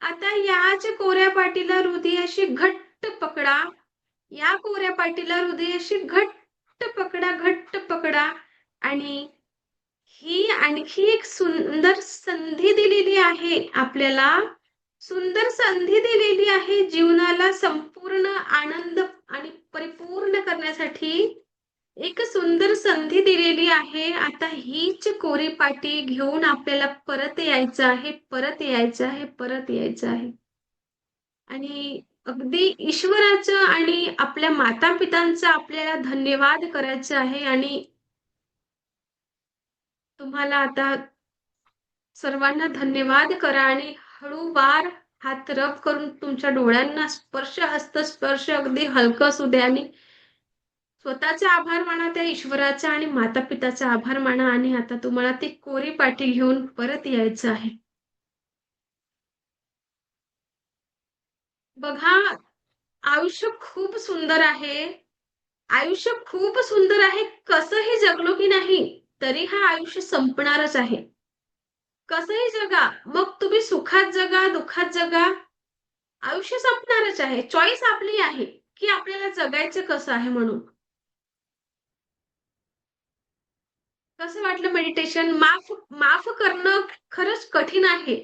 आता याच कोऱ्या पाटीला हृदयाशी घट्ट पकडा. या कोऱ्या पाटीला हृदयाशी घट्ट पकडा, घट्ट पकडा. आणि ही आणखी एक सुंदर संधी दिलेली आहे आपल्याला. सुंदर संधी दिलेली आहे जीवनाला संपूर्ण आनंद आणि परिपूर्ण करण्यासाठी. एक सुंदर संधी दिलेली आहे. आता हीच कोरी पाटी घेऊन आपल्याला परत यायचं आहे, परत यायचं आहे, परत यायचं आहे. आणि अगदी ईश्वराचं आणि आपल्या माता-पित्यांचा आपल्याला धन्यवाद करायचं आहे. आणि तुम्हाला आता सर्वांना धन्यवाद करा आणि हळूवार हात रब करून तुमच्या डोळ्यांना स्पर्श, हस्तस्पर्श अगदी हलकं असू द्या आणि स्वतःचा आभार माना, त्या ईश्वराचा आणि माता-पिताचा आभार माना आणि आता तुम्हाला ती कोरी पाटी घेऊन परत यायचं आहे. बघा, आयुष्य खूप सुंदर आहे. आयुष्य खूप सुंदर आहे. कसंही जगलो की नाही, तरी हा आयुष्य संपणारच आहे. कसंही जगा, मग तुम्ही सुखात जगा, दुःखात जगा, आयुष्य संपणारच आहे. चॉईस आपली आहे, की आपल्याला जगायचं कसं आहे म्हणून. कसं वाटलं मेडिटेशन? माफ माफ करणं खरंच कठीण आहे.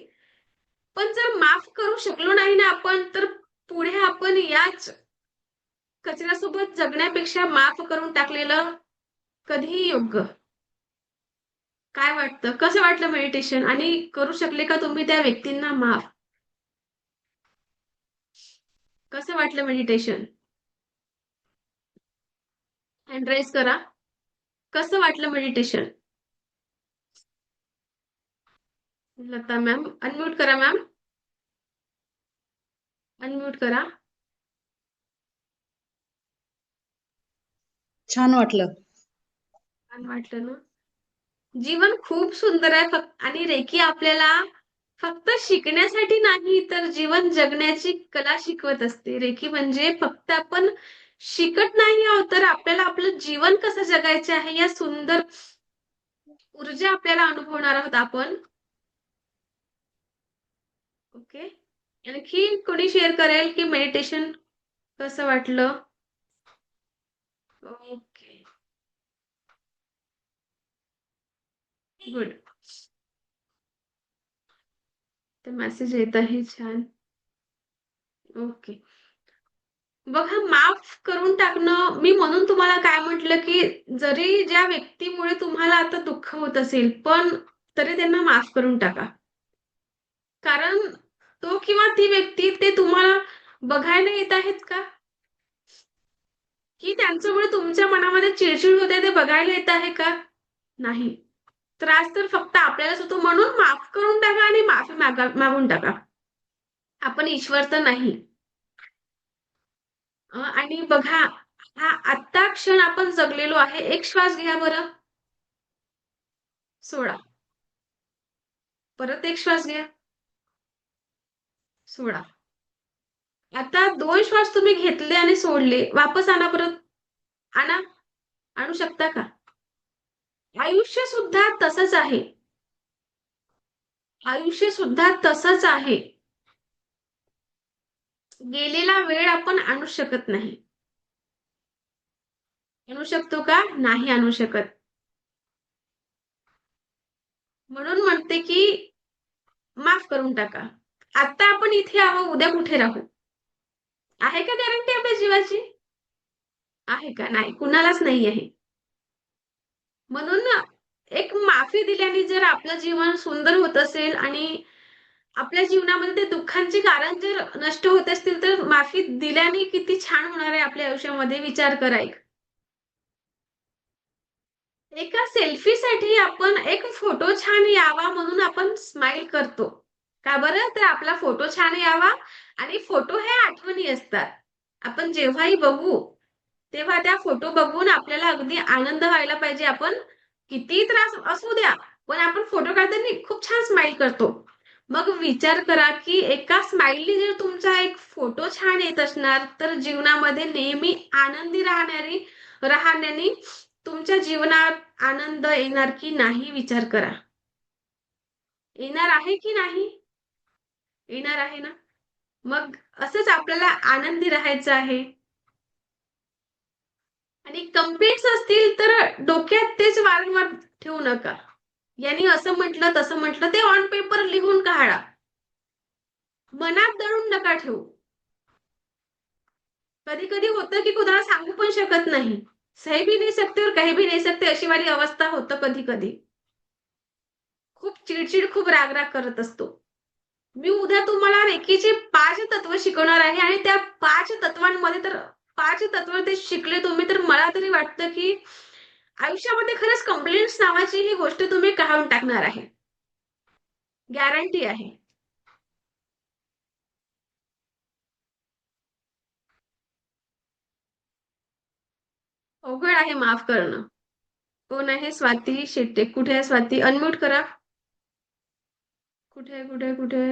पण जर माफ करू शकलो नाही ना आपण, तर पुढे आपण याच कचऱ्यासोबत जगण्यापेक्षा माफ करून टाकलेलं कधीही योग्य. काय वाटतं? कसं वाटलं मेडिटेशन? आणि करू शकले का तुम्ही त्या व्यक्तींना माफ? कसं वाटलं मेडिटेशन? हँड रेज करा. कसं वाटलं मेडिटेशन? लता मॅम, अनम्यूट करा मॅम. अनम्यूट करा. छान वाटलं. छान वाटलं ना? जीवन खूप सुंदर आहे आणि रेकी आपल्याला फक्त शिकण्यासाठी नाही, तर जीवन जगण्याची कला शिकवत असते. रेकी म्हणजे फक्त आपण शिकत नाही आहोत, तर आपल्याला आपलं जीवन कसं जगायचं आहे, या सुंदर ऊर्जा आपल्याला अनुभवणार आहोत आपण. ओके. आणखी कोणी शेअर करेल की मेडिटेशन कसं वाटलं? ओके. गुड. तर मेसेज येत आहे छान. ओके. बघा, माफ करून टाकणं, मी म्हणून तुम्हाला काय म्हटलं, की जरी ज्या व्यक्तीमुळे तुम्हाला आता दुःख होत असेल, पण तरी त्यांना माफ करून टाका. कारण तो किंवा ती व्यक्ती ते तुम्हाला बघायला येत आहेत का? की त्यांच्यामुळे तुमच्या मनामध्ये चिडचिड होते ते बघायला येत आहे का? नाही. त्रास तर फक्त आपल्यालाच होतो, म्हणून माफ करून टाका आणि माफी मागून टाका. आपण ईश्वर तर नाही. आणि बघा, हा आत्ता क्षण आपण जगलेलो आहे. एक श्वास घ्या बरं. सोडा. परत एक श्वास घ्या. सोडा. आता 2 श्वास तुम्ही घेतले आणि सोडले. वापस आणा परत. आणा. आणू शकता का? आयुष्य सुद्धा तसंच आहे. आयुष्य सुद्धा तसंच आहे. गेलेला वेळ आपण आणू शकत नाही. आणू शकतो का? नाही आणू शकत. म्हणून म्हणते की माफ करून टाका. आता आपण इथे आहोत, उद्या कुठे राहू? आहे का गॅरंटी आपल्या जीवाची? आहे का? नाही. कुणालाच नाही आहे. म्हणून ना, एक माफी दिल्याने जर आपलं जीवन सुंदर होत असेल आणि आपल्या जीवनामध्ये ते दुःखांची कारण जर नष्ट होत असतील, तर माफी दिल्याने किती छान होणार आहे आपल्या आयुष्यामध्ये, विचार करा एक. एका सेल्फीसाठी आपण एक फोटो छान यावा म्हणून आपण स्माईल करतो. का बरं? तर आपला फोटो छान यावा आणि फोटो हे आठवणी असतात. आपण जेव्हाही बघू, तेव्हा त्या फोटो बघून आपल्याला अगदी आनंद व्हायला पाहिजे. आपण कितीही त्रास असू द्या, पण आपण फोटो काढताना खूप छान स्माईल करतो. मग विचार करा, की एका स्माईलनी जर तुमचा एक फोटो छान येत असणार, तर जीवनामध्ये नेहमी आनंदी राहण्याने तुमच्या जीवनात आनंद येणार की नाही विचार करा. येणार आहे की नाही? येणार आहे ना? मग असंच आपल्याला आनंदी राहायचं आहे. आणि कंप्लेंट्स असतील तर डोक्यात तेच वारंवार ठेवू नका. यांनी असं म्हटलं, तसं म्हटलं, ते ऑन पेपर लिहून काढा. मनात दडून नका ठेवू. कधी-कधी होतं की कुणाला सांगू पण शकत नाही. सही भी नहीं सकते और कह भी नहीं सकते अशी वाली अवस्था होतं कधी-कधी. खूप चिड खूप राग-राग करत असतो. मी उद्या तुम्हाला रेकीचे 5 तत्व शिकवणार आहे आणि त्या 5 तत्वांमध्ये तर 5 तत्व ते शिकले तुम्ही तर मला तरी वाटतं की आयुष्यामध्ये खरंच कंप्लेंट्स नावाची ही गोष्ट तुम्ही काढून टाकणार आहे. गॅरंटी आहे. अवघड आहे माफ करणं. कोण आहे? स्वाती शेट्टे. कुठे आहे स्वाती? अनम्यूट करा. कुठे कुठे कुठे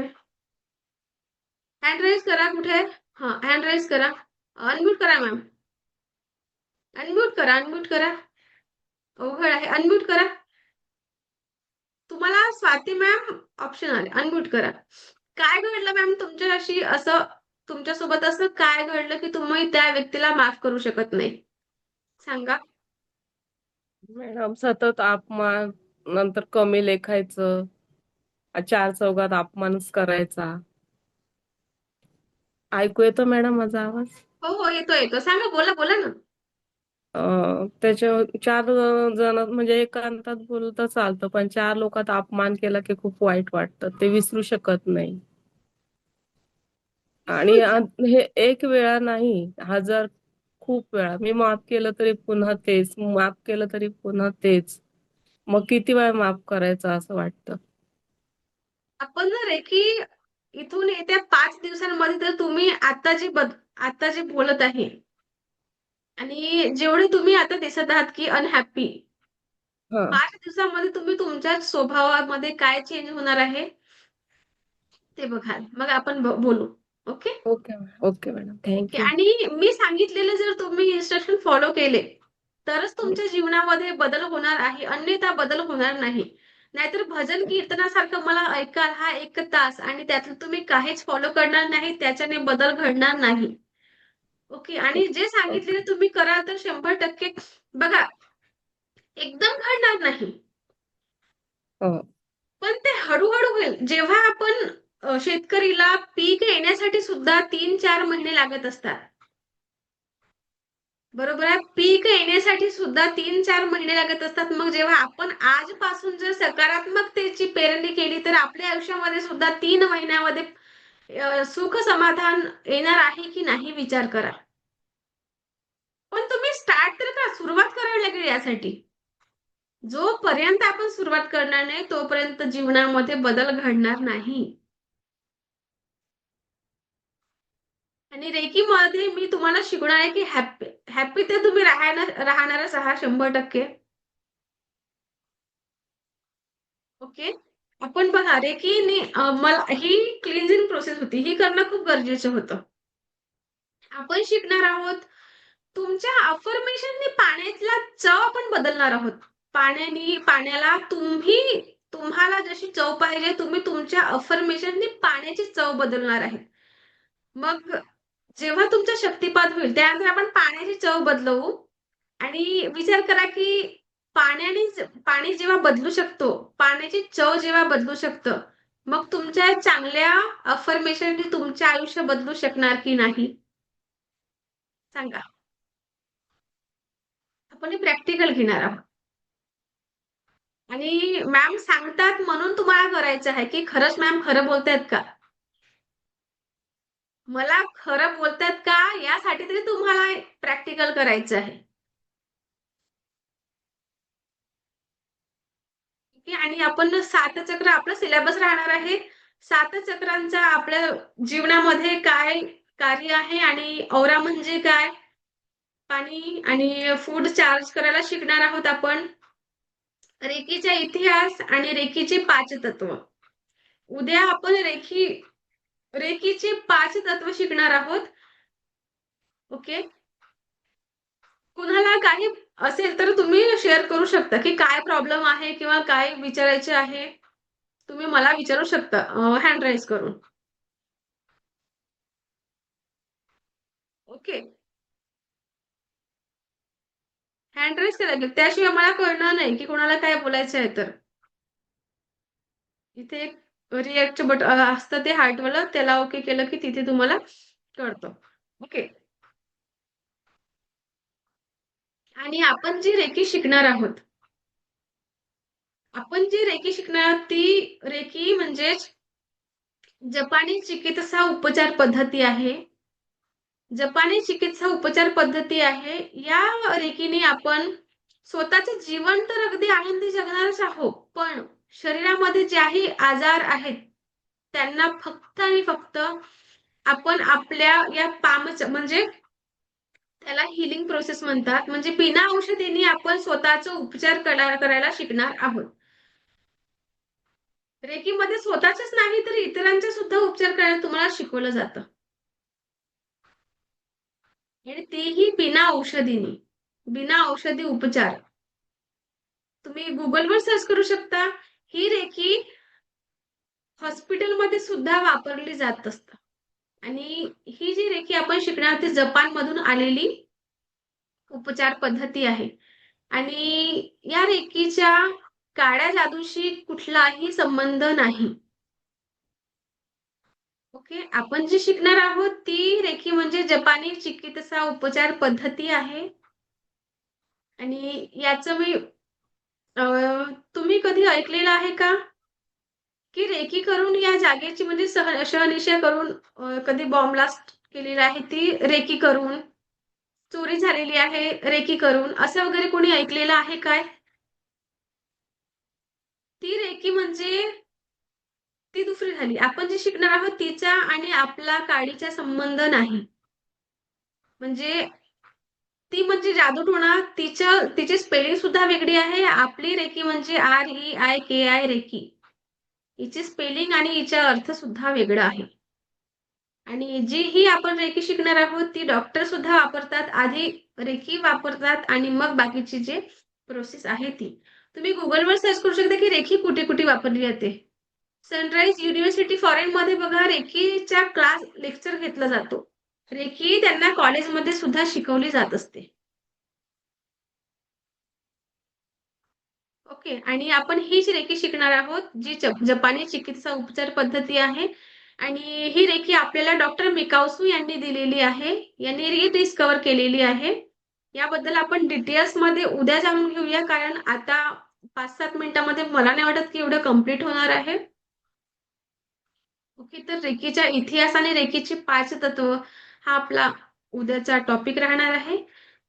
हँड राईज करा. कुठे? हा, हँड राईज करा. अनम्यूट करा मॅम. अनम्यूट करा, अनम्यूट करा. अवघड आहे. अनम्यूट करा. तुम्हाला स्वाती मॅम ऑप्शन आले. अनम्यूट करा. काय घडलं मॅम तुमच्याशी असं? तुमच्यासोबत असं काय घडलं की तुम्ही त्या व्यक्तीला माफ करू शकत नाही? सांगा. मॅडम सतत अपमान, नंतर कमी लेखायचं, चार चौघात अपमानच करायचा. ऐकू येतो मॅडम माझा आवाज? हो हो, येतो येतो. सांगा, बोला बोला ना. त्याच्या चार जण म्हणजे एकांतात बोललं तर चालतं, पण चार लोकात अपमान केला की खूप वाईट वाटतं. ते विसरू शकत नाही. आणि हे एक वेळा नाही, हजार खूप वेळा मी माफ केलं तरी पुन्हा तेच, माफ केलं तरी पुन्हा तेच. मग किती वेळा माफ करायचं असं वाटतं. आपण जर रेखी इथून येत्या 5 दिवसांमध्ये तर तुम्ही आता जे बोलत आहे आणि जेवढे तुम्ही आता दिसत आहात की अनहॅपी, हा. 5 दिवसामध्ये तुम्ही तुमच्या स्वभावामध्ये काय चेंज होणार आहे ते बघाल. मग आपण बोलू. Okay. Okay okay madam, okay. Thank you. आणि मी सांगितलेले जर तुम्ही इन्स्ट्रक्शन फॉलो केले तरच तुमच्या जीवनामध्ये बदल होणार आहे, अन्यथा बदल होणार नाही. नाहीतर भजन कीर्तनासारखं मला ऐकाल हा 1 तास आणि त्यातलं तुम्ही काहीच फॉलो करणार नाही, त्याच्याने बदल घडणार नाही. ओके. आणि जे सांगितलेले तुम्ही कराल तर 100% बघा, एकदम घडणार नाही. हो. पण ते हळूहळू होईल. जेव्हा आपण शेतकरीला पीक येण्यासाठी सुद्धा 3-4 महिने लागत असतात. बरोबर आहे. पीक येण्यासाठी सुद्धा 3-4 महिने लागत असतात. मग जेव्हा आपण आजपासून जर सकारात्मकतेची पेरणी केली तर आपल्या आयुष्यामध्ये सुद्धा 3 महिन्यामध्ये सुख समाधान येणार आहे की नाही विचार करा. पण तुम्ही स्टार्ट तर करा, सुरुवात करावी लागेल यासाठी. जोपर्यंत आपण सुरुवात करणार नाही तोपर्यंत जीवनामध्ये बदल घडणार नाही. आणि रेकीमध्ये मी तुम्हाला शिकवणार आहे की हॅपी तर तुम्ही राहणारच आहात 100%. ओके. आपण बघा रेकीने मला ही क्लिन्झिंग प्रोसेस होती. ही करणं खूप गरजेचं होतं. आपण शिकणार आहोत तुमच्या अफर्मेशननी पाण्यातला चव आपण बदलणार आहोत. पाण्याला तुम्हाला जशी चव पाहिजे तुम्ही तुमच्या अफर्मेशननी पाण्याची चव बदलणार आहे. मग जेव्हा तुमचा शक्तिपात होईल त्यानंतर आपण पाण्याची चव बदलवू आणि विचार करा की पाणी जेव्हा बदलू शकतो, पाण्याची चव जेव्हा बदलू शकतं, मग तुमच्या चांगल्या अफर्मेशननी तुमचे आयुष्य बदलू शकणार की नाही? सांगा. आपण प्रॅक्टिकल घेणार आहोत. आणि मॅम सांगतात म्हणून तुम्हाला करायचं आहे की खरंच मॅम खरं बोलतायत का? मला खरं बोलतायत का यासाठी तरी तुम्हाला प्रॅक्टिकल करायचं आहे. ठीक आहे. आणि आपण 7 चक्र आपला सिलेबस राहणार आहे. 7 चक्रांचा आपल्या जीवनामध्ये काय कार्य आहे आणि औरा म्हणजे काय? पाणी आणि फूड चार्ज करायला शिकणार आहोत आपण. रेकीचा इतिहास आणि रेकीचे 5 तत्व. उद्या आपण रेकीचे 5 तत्व शिकणार आहोत. ओके. कुणाला काही असेल तर तुम्ही शेअर करू शकता की काय प्रॉब्लेम आहे किंवा काय विचारायचे आहे. तुम्ही मला विचारू शकता हँड राईज करून. ओके. हँड राईज करायला लागेल. त्याशिवाय मला कळणार नाही की कोणाला काय बोलायचं आहे तर. इथे एक रिएक्ट बटन असतं ते हार्टवालं, त्याला ओके केलं की तिथे तुम्हाला कळतं. ओके. आणि आपण जी रेकी शिकणार आहोत, ती रेकी म्हणजेच जपानी चिकित्सा उपचार पद्धती आहे. जपानी चिकित्सा उपचार पद्धती आहे. या रेकीने आपण स्वतःचे जीवन तर अगदी आनंदी जगणारच आहोत, पण शरीरामध्ये ज्याही आजार आहेत त्यांना फक्त आणि फक्त आपण आपल्या या म्हणजे त्याला हिलिंग प्रोसेस म्हणतात. म्हणजे बिना औषधीने आपण स्वतःचा उपचार करायला शिकणार आहोत. रेकीमध्ये स्वतःचेच नाही तर इतरांचे सुद्धा उपचार करायला तुम्हाला शिकवलं जातं. आणि तेही बिना औषधीने. बिना औषधी उपचार. तुम्ही गुगलवर सर्च करू शकता. ही रेकी हॉस्पिटलमध्ये सुद्धा वापरली जात असतात. आणि ही जी रेकी आपण शिकणार ती जपानमधून आलेली उपचार पद्धती आहे. आणि या रेकीच्या काळ्या जादूशी कुठलाही संबंध नाही. ओके, आपण जी शिकणार आहोत ती रेकी म्हणजे जपानी चिकित्सा उपचार पद्धती आहे. आणि याचं मी तुम्ही कधी ऐकलेलं आहे का की रेकी करून या जागेची म्हणजे शहनिशा करून कधी बॉम्ब ब्लास्ट केलेला आहे ती रेकी करून, चोरी झालेली आहे रेकी करून, असं वगैरे कोणी ऐकलेलं आहे काय? ती रेकी म्हणजे ती दुसरी झाली. आपण जी शिकणार आहोत तिचा आणि आपला काडीचा संबंध नाही. म्हणजे ती म्हणजे जादूटोणा तिची स्पेलिंग सुद्धा वेगळी आहे. आपली रेकी म्हणजे REIKI रेकी. हिची स्पेलिंग आणि हिचा अर्थ सुद्धा वेगळा आहे. आणि जी ही आपण रेकी शिकणार आहोत ती डॉक्टर सुद्धा वापरतात. आधी रेकी वापरतात आणि मग बाकीची जे प्रोसेस आहे ती. तुम्ही गुगलवर सर्च करू शकता की रेकी कुठे कुठे वापरली जाते. सनराइज युनिव्हर्सिटी फॉरेनमध्ये बघा रेकीचा क्लास लेक्चर घेतला जातो. रेकी त्यांना कॉलेजमध्ये सुद्धा शिकवली जात असते. ओके, आणि आपण हीच रेकी शिकणार आहोत जी जपानी चिकित्सा उपचार पद्धती आहे. आणि ही रेकी आपल्याला डॉक्टर मिकाउसू यांनी दिलेली आहे. यांनी रिडिस्कवर केलेली आहे. याबद्दल आपण डिटेल्स मध्ये उद्या जाणून घेऊया, कारण आता 5-7 मिनिटांमध्ये मला नाही वाटत की एवढं कंप्लीट होणार आहे. ओके, तर रेकीचा इतिहास आणि रेकीची 5 तत्व हा आपला उद्याचा टॉपिक राहणार आहे.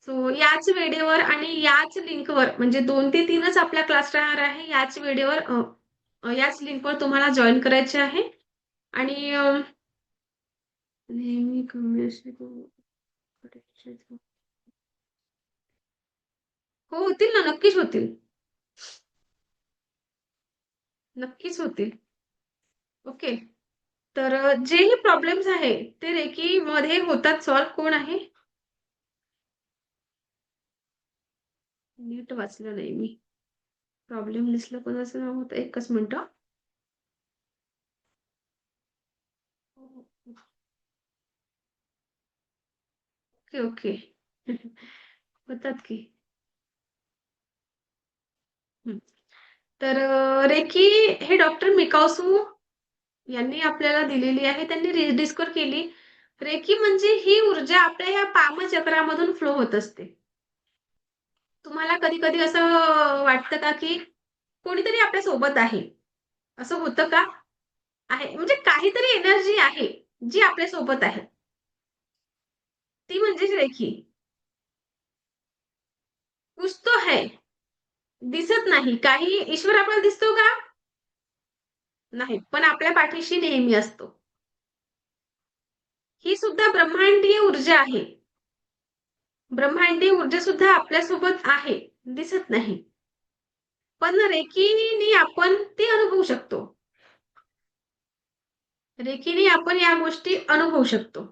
सो याच वेळेवर आणि याच लिंकवर म्हणजे 2 ते 3च आपला क्लास राहणार आहे. याच वेळेवर याच लिंकवर तुम्हाला जॉईन करायचे आहे. आणि नेहमी हो, होतील ना, नक्कीच होतील. नक्कीच होतील. ओके. तर जेही प्रॉब्लेम्स आहे ते रेकी मध्ये होतात सॉल्व्ह. कोण आहे? नीट वाचलं नाही मी. प्रॉब्लेम दिसलं कोणाचं नाव होतं? एकच मिनिट. Okay okay. होतात की. तर रेकी हे डॉक्टर मिकाउसू यांनी आपल्याला दिलेली आहे. त्यांनी डिस्कवर केली. रेकी म्हणजे ही ऊर्जा आपल्या या पामचक्रामधून फ्लो होत असते. तुम्हाला कधी-कधी असं वाटतं का की कोणीतरी आपल्या सोबत आहे? असं होतं का? आहे. म्हणजे काहीतरी एनर्जी आहे, जी आपल्या सोबत आहे. ती म्हणजेच रेकी. कुछ तो है. दिसत नाही. काही ईश्वर आपल्याला दिसतो का? नाही. पण आपल्या पाठीशी नेहमी असतो. ही सुद्धा ब्रह्मांडीय ऊर्जा आहे. ब्रह्मांडीय ऊर्जा सुद्धा आपल्यासोबत आहे. दिसत नाही. पण रेकीने आपण ती अनुभवू शकतो. रेकीने आपण या गोष्टी अनुभवू शकतो.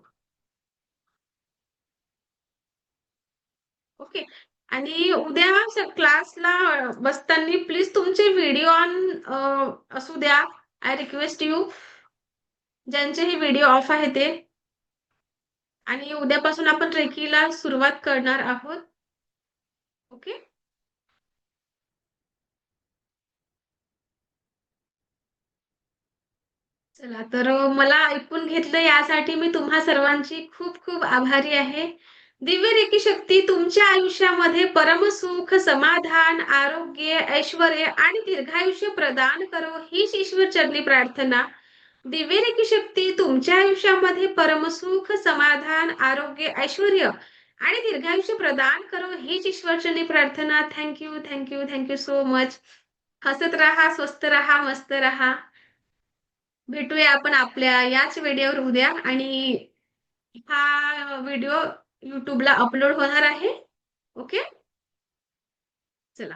ओके. आणि उद्या क्लासला बसताना प्लीज तुमचे व्हिडिओ ऑन असू द्या. I request you. ज्यांचे हे व्हिडिओ ऑफ आहे ते. आणि उद्यापासून आपण रेकीला सुरुवात करणार आहोत. ओके. चला, तर मला ऐकून घेतलं यासाठी मी तुम्हा सर्वांची खूप खूप आभारी आहे. दिव्य रेकी शक्ती तुमच्या आयुष्यामध्ये परमसुख, समाधान, आरोग्य, ऐश्वर्य आणि दीर्घायुष्य प्रदान करो हीच ईश्वरचरणी प्रार्थना. दिव्य रेकी शक्ती तुमच्या आयुष्यामध्ये परमसुख, समाधान, आरोग्य, ऐश्वर्य आणि दीर्घायुष्य प्रदान करो हीच ईश्वरचरणी प्रार्थना. Thank you, thank you, thank you so much. हसत राहा, स्वस्त राहा, मस्त राहा. भेटूया आपण आपल्या याच व्हिडिओवर उद्या आणि हा व्हिडिओ YouTubeला अपलोड होणार आहे. ओके? चला.